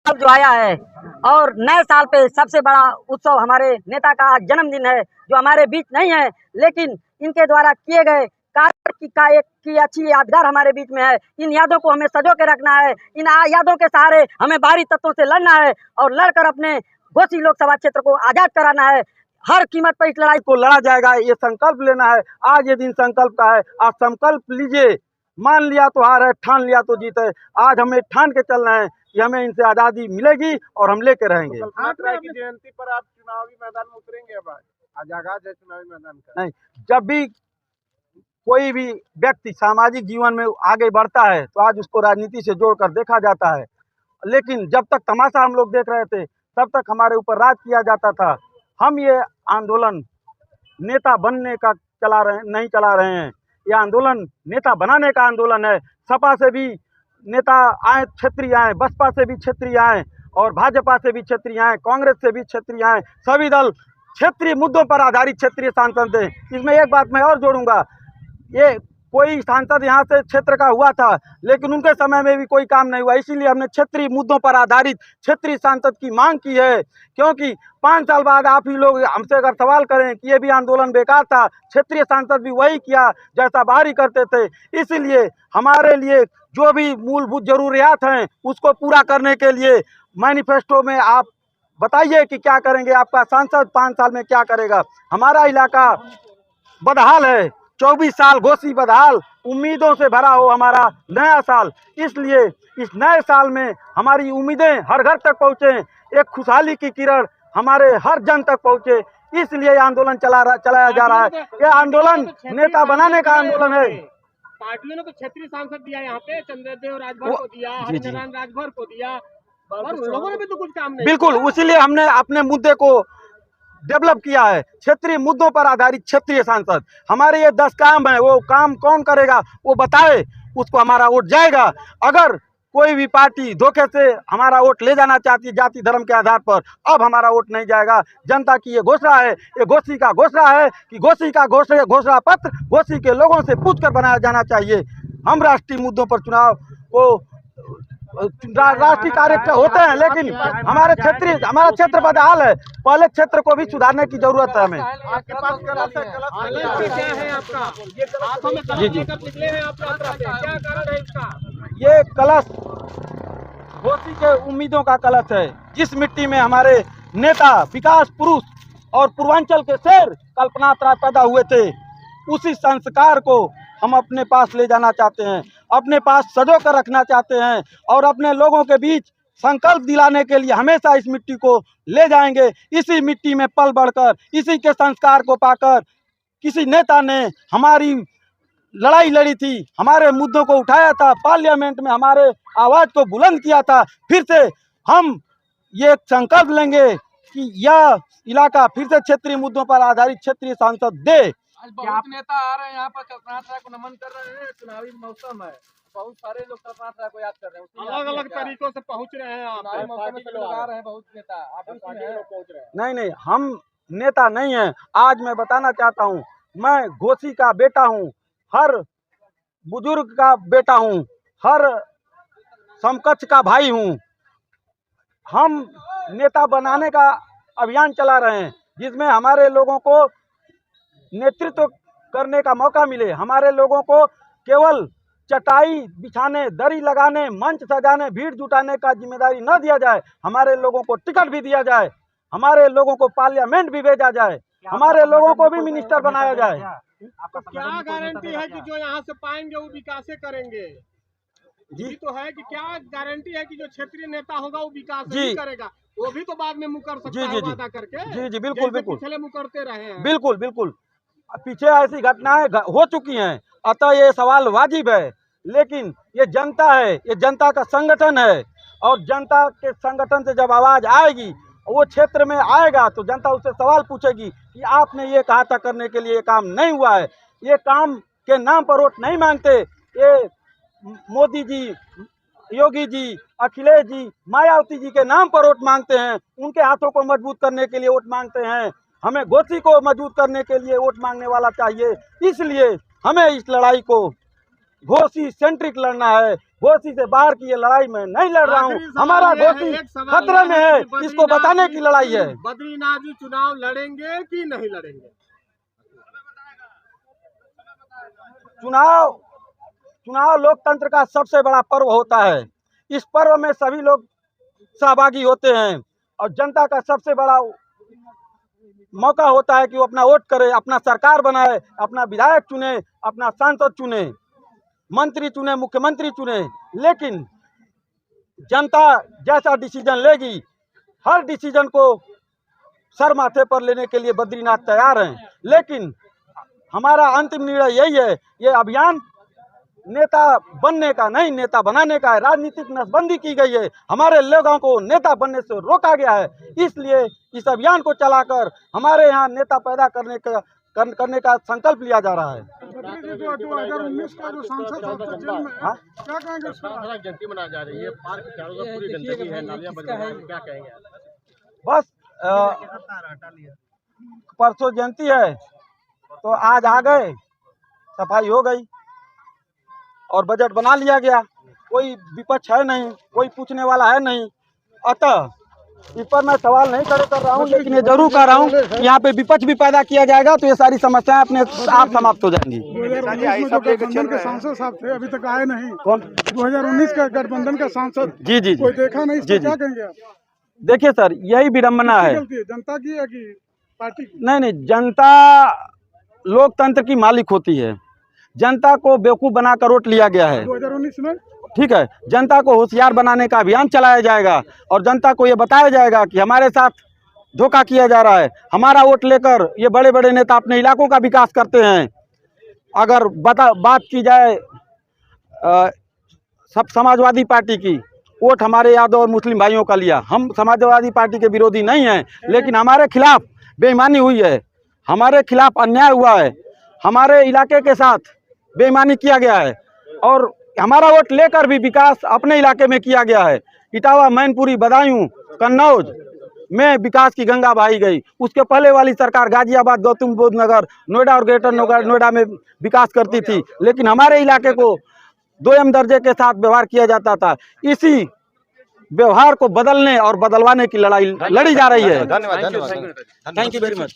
साल जो आया है और नए साल पे सबसे बड़ा उत्सव हमारे नेता का आज जन्मदिन है, जो हमारे बीच नहीं है, लेकिन इनके द्वारा किए गए कार्य की अच्छी यादगार हमारे बीच में है। इन यादों को हमें सजो के रखना है। इन यादों के सहारे हमें बाहरी तत्वों से लड़ना है और लड़कर अपने घोसी लोकसभा क्षेत्र को आजाद कराना है। हर कीमत पर इस लड़ाई को लड़ा जाएगा, ये संकल्प लेना है। आज ये दिन संकल्प का है। आप संकल्प लीजिए। मान लिया तो हार है, ठान लिया तो जीत है। आज हमें ठान के चलना है कि हमें इनसे आजादी मिलेगी और हम लेके रहेंगे। कल्पना की जयंती पर आप चुनावी मैदान में उतरेंगे? अब आज आगाज है चुनावी मैदान का। नहीं, जब भी कोई भी व्यक्ति सामाजिक जीवन में आगे बढ़ता है तो आज उसको राजनीति से जोड़कर देखा जाता है, लेकिन जब तक तमाशा हम लोग देख रहे थे तब तक हमारे ऊपर राज किया जाता था। हम ये आंदोलन नेता बनने का नहीं चला रहे हैं। ये आंदोलन नेता बनाने का आंदोलन है। सपा से भी नेता आए, क्षेत्रीय आए, बसपा से भी क्षेत्रीय आए और भाजपा से भी क्षेत्रीय आए, कांग्रेस से भी क्षेत्रीय आए। सभी दल क्षेत्रीय मुद्दों पर आधारित क्षेत्रीय सांसद हैं। इसमें एक बात मैं और जोड़ूंगा, ये कोई सांसद यहाँ से क्षेत्र का हुआ था लेकिन उनके समय में भी कोई काम नहीं हुआ, इसीलिए हमने क्षेत्रीय मुद्दों पर आधारित क्षेत्रीय सांसद की मांग की है। क्योंकि 5 साल बाद आप ही लोग हमसे अगर सवाल करें कि ये भी आंदोलन बेकार था, क्षेत्रीय सांसद भी वही किया जैसा बाहरी करते थे। इसीलिए हमारे लिए जो भी मूलभूत जरूरियात हैं उसको पूरा करने के लिए मैनिफेस्टो में आप बताइए कि क्या करेंगे, आपका सांसद 5 साल में क्या करेगा। हमारा इलाका बदहाल है, 24 साल घोसी बदहाल, उम्मीदों से भरा हो हमारा नया साल। इसलिए इस नए साल में हमारी उम्मीदें हर घर तक पहुँचे, एक खुशहाली की किरण हमारे हर जन तक पहुँचे। इसलिए ये आंदोलन चलाया जा रहा है। ये आंदोलन नेता बनाने का आंदोलन है। पार्टियों ने तो क्षेत्रीय सांसद दिया, यहाँ पे चंद्रदेव राजभर को दिया, हरिनारायण राजभर को दिया, और लोगों ने भी तो कुछ काम नहीं। बिल्कुल, इसीलिए हमने अपने मुद्दे को डेवलप किया है। क्षेत्रीय मुद्दों पर आधारित क्षेत्रीय सांसद। हमारे ये 10 काम है, वो काम कौन करेगा वो बताए, उसको हमारा वोट जाएगा। अगर कोई भी पार्टी धोखे से हमारा वोट ले जाना चाहती है जाति धर्म के आधार पर, अब हमारा वोट नहीं जाएगा। जनता की ये घोषणा है, ये घोसी का घोषणा है कि घोसी का घोषणा पत्र घोसी के लोगों से पूछकर बनाया जाना चाहिए। हम राष्ट्रीय मुद्दों पर चुनाव को राष्ट्रीय कार्य होते हैं, लेकिन हमारा क्षेत्र बदहाल है। पहले क्षेत्र को भी सुधारने की जरूरत है हमें। आपके पास कलश है आपका? जी जी, निकले हैं आप यात्रा पे, क्या कारण है इसका? ये कलश घोसी के उम्मीदों का कलश है। जिस मिट्टी में हमारे नेता विकास पुरुष और पूर्वांचल के शेर कल्पना त्राय पैदा हुए थे, उसी संस्कार को हम अपने पास ले जाना चाहते हैं, अपने पास सजो कर रखना चाहते हैं और अपने लोगों के बीच संकल्प दिलाने के लिए हमेशा इस मिट्टी को ले जाएंगे। इसी मिट्टी में पल बढ़कर, इसी के संस्कार को पाकर किसी नेता ने हमारी लड़ाई लड़ी थी, हमारे मुद्दों को उठाया था, पार्लियामेंट में हमारे आवाज़ को बुलंद किया था। फिर से हम ये संकल्प लेंगे कि यह इलाका फिर से क्षेत्रीय मुद्दों पर आधारित क्षेत्रीय सांसद दे। आज बहुत नेता आ रहे हैं यहाँ पर, कल्पना त्राय को नमन कर रहे हैं। चुनावी मौसम है, बहुत सारे लोग कल्पना त्राय को याद कर रहे हैं, अलग अलग तरीकों से पहुँच रहे हैं। बहुत नेता आप पहुँच रहे हैं। नहीं, हम नेता नहीं हैं। आज मैं बताना चाहता हूँ, मैं घोसी का बेटा हूँ, हर बुजुर्ग का बेटा हूँ, हर समकक्ष का भाई हूँ। हम नेता बनाने का अभियान चला रहे हैं जिसमें हमारे लोगों को नेतृत्व करने का मौका मिले। हमारे लोगों को केवल चटाई बिछाने, दरी लगाने, मंच सजाने, भीड़ जुटाने का जिम्मेदारी न दिया जाए। हमारे लोगों को टिकट भी दिया जाए, हमारे लोगों को पार्लियामेंट भी भेजा जाए, हमारे लोगों को भी मिनिस्टर बनाया जाए। तो क्या गारंटी है कि जो यहाँ से पाएंगे वो विकास करेंगे? जी तो है कि क्या गारंटी है कि जो क्षेत्रीय नेता होगा वो विकास नहीं करेगा? वो भी तो बाद में मुकर सकता है वादा करके। जी, बिल्कुल, पिछले मुकरते रहे हैं। बिल्कुल, पीछे ऐसी घटनाएं हो चुकी हैं, अतः ये सवाल वाजिब है। लेकिन ये जनता है, ये जनता का संगठन है और जनता के संगठन से जब आवाज़ आएगी, वो क्षेत्र में आएगा तो जनता उससे सवाल पूछेगी कि आपने ये कहा था करने के लिए, ये काम नहीं हुआ है। ये काम के नाम पर वोट नहीं मांगते। ये मोदी जी, योगी जी, अखिलेश जी, मायावती जी के नाम पर वोट मांगते हैं। उनके हाथों को मजबूत करने के लिए वोट मांगते हैं। हमें घोसी को मजबूत करने के लिए वोट मांगने वाला चाहिए। इसलिए हमें इस लड़ाई को घोसी सेंट्रिक लड़ना है। घोसी से बाहर की ये लड़ाई मैं नहीं लड़ रहा हूँ। आखिरी सवाल हमारा ये है, घोसी एक सवाल खतरे ये में है है, कि इसको बताने की लड़ाई है। बद्रीनाथ जी चुनाव लड़ेंगे कि नहीं लड़ेंगे? चुनाव लोकतंत्र का सबसे बड़ा पर्व होता है। इस पर्व में सभी लोग सहभागी होते हैं और जनता का सबसे बड़ा मौका होता है कि वो अपना वोट करे, अपना सरकार बनाए, अपना विधायक चुने, अपना सांसद चुने, मंत्री चुने, मुख्यमंत्री चुने। लेकिन जनता जैसा डिसीजन लेगी, हर डिसीजन को सर माथे पर लेने के लिए बद्रीनाथ तैयार हैं। लेकिन हमारा अंतिम निर्णय यही है, ये अभियान नेता बनने का नहीं, नेता बनाने का है। राजनीतिक नसबंदी की गई है, हमारे लोगों को नेता बनने से रोका गया है। इसलिए इस अभियान को चलाकर हमारे यहाँ नेता पैदा करने का संकल्प लिया जा रहा है। 2019 का जो सांसद जेल में है, क्या कहेंगे? जयंती मनाई जा रही है, पार्क के चारों तरफ पूरी गंदगी है, नालियां बन रही हैं, क्या कहेंगे? बस परसों जयंती है तो आज आ गए, सफाई हो गई और बजट बना लिया गया। कोई विपक्ष है नहीं, कोई पूछने वाला है नहीं। अतः इस पर मैं सवाल नहीं कर रहा हूँ, लेकिन ये जरूर कर रहा हूँ कि यहाँ पे विपक्ष भी पैदा किया जाएगा तो ये सारी समस्याएं अपने आप समाप्त हो जाएंगी। 2019 में जो गठबंधन के सांसद साहब थे, अभी तक आए नहीं। कौन? 2019 का गठबंधन का सांसद जी कोई देखा नहीं, इसको क्या कहेंगे आप? देखिए सर, यही विडम्बना है। जनता की है कि पार्टी की? नहीं, जनता लोकतंत्र की मालिक होती है। जनता को बेवकूफ़ बनाकर वोट लिया गया है। 2019 में ठीक है, जनता को होशियार बनाने का अभियान चलाया जाएगा और जनता को ये बताया जाएगा कि हमारे साथ धोखा किया जा रहा है। हमारा वोट लेकर ये बड़े बड़े नेता अपने इलाकों का विकास करते हैं। अगर बात की जाए सब समाजवादी पार्टी की, वोट हमारे यादव और मुस्लिम भाइयों का लिया। हम समाजवादी पार्टी के विरोधी नहीं हैं, लेकिन हमारे खिलाफ बेईमानी हुई है, हमारे खिलाफ अन्याय हुआ है, हमारे इलाके के साथ बेईमानी किया गया है और हमारा वोट लेकर भी विकास अपने इलाके में किया गया है। इटावा, मैनपुरी, बदायूं, कन्नौज में विकास की गंगा बहाई गई। उसके पहले वाली सरकार गाजियाबाद, गौतम बुद्ध नगर, नोएडा और ग्रेटर नोएडा में विकास करती थी, लेकिन हमारे इलाके को 2M दर्जे के साथ व्यवहार किया जाता था। इसी व्यवहार को बदलने और बदलवाने की लड़ाई लड़ी जा रही है। धन्यवाद। Thank you very much.